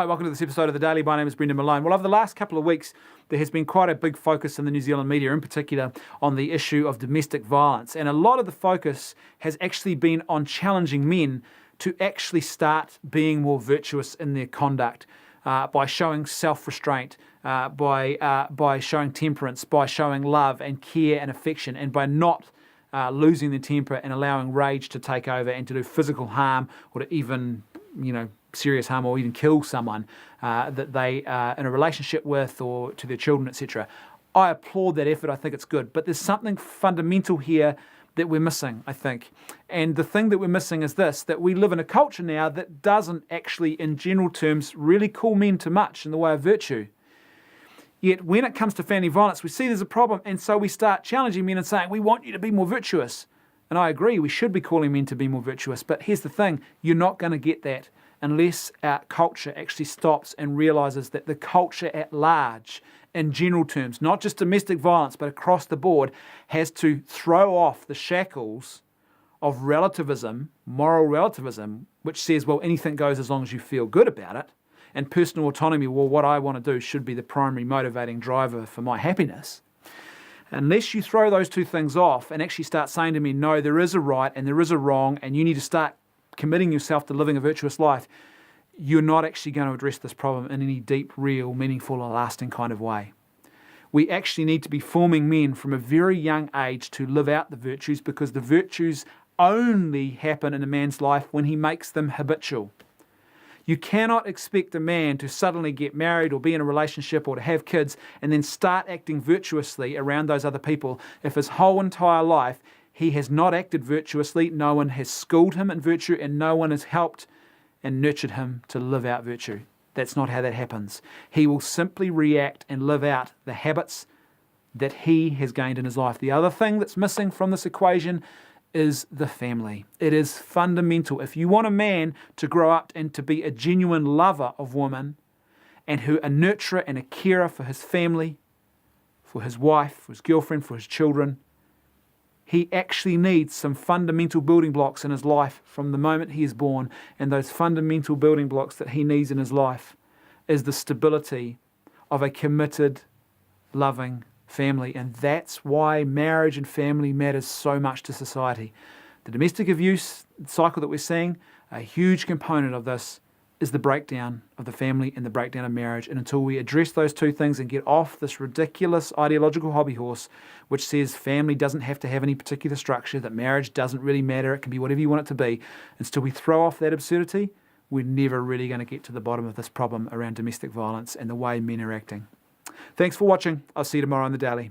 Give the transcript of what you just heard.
Hi, welcome to this episode of The Daily. My name is Brendan Malone. Well, over the last couple of weeks, there has been quite a big focus in the New Zealand media, in particular, on the issue of domestic violence. And a lot of the focus has actually been on challenging men to actually start being more virtuous in their conduct by showing self-restraint, by showing temperance, by showing love and care and affection, and by not losing their temper and allowing rage to take over and to do physical harm or to even, serious harm or even kill someone that they are in a relationship with or to their children, etc. I applaud that effort. I think it's good. But there's something fundamental here that we're missing, I think. And the thing that we're missing is this, that we live in a culture now that doesn't actually, in general terms, really call men to much in the way of virtue. Yet when it comes to family violence, we see there's a problem, and so we start challenging men and saying, we want you to be more virtuous. And I agree, we should be calling men to be more virtuous. But here's the thing, you're not going to get that unless our culture actually stops and realizes that the culture at large, in general terms, not just domestic violence, but across the board, has to throw off the shackles of relativism, moral relativism, which says, well, anything goes as long as you feel good about it, and personal autonomy, well, what I want to do should be the primary motivating driver for my happiness. Unless you throw those two things off and actually start saying to me, no, there is a right and there is a wrong, and you need to start committing yourself to living a virtuous life, you're not actually going to address this problem in any deep, real, meaningful, or lasting kind of way. We actually need to be forming men from a very young age to live out the virtues, because the virtues only happen in a man's life when he makes them habitual. You cannot expect a man to suddenly get married or be in a relationship or to have kids and then start acting virtuously around those other people if his whole entire life he has not acted virtuously, no one has schooled him in virtue, and no one has helped and nurtured him to live out virtue. That's not how that happens. He will simply react and live out the habits that he has gained in his life. The other thing that's missing from this equation is the family. It is fundamental. If you want a man to grow up and to be a genuine lover of women, and who a nurturer and a carer for his family, for his wife, for his girlfriend, for his children, he actually needs some fundamental building blocks in his life from the moment he is born. And those fundamental building blocks that he needs in his life is the stability of a committed, loving family. And that's why marriage and family matters so much to society. The domestic abuse cycle that we're seeing, a huge component of this is the breakdown of the family and the breakdown of marriage. And until we address those two things and get off this ridiculous ideological hobby horse, which says family doesn't have to have any particular structure, that marriage doesn't really matter, it can be whatever you want it to be, until we throw off that absurdity, we're never really going to get to the bottom of this problem around domestic violence and the way men are acting. Thanks for watching. I'll see you tomorrow on The Daily.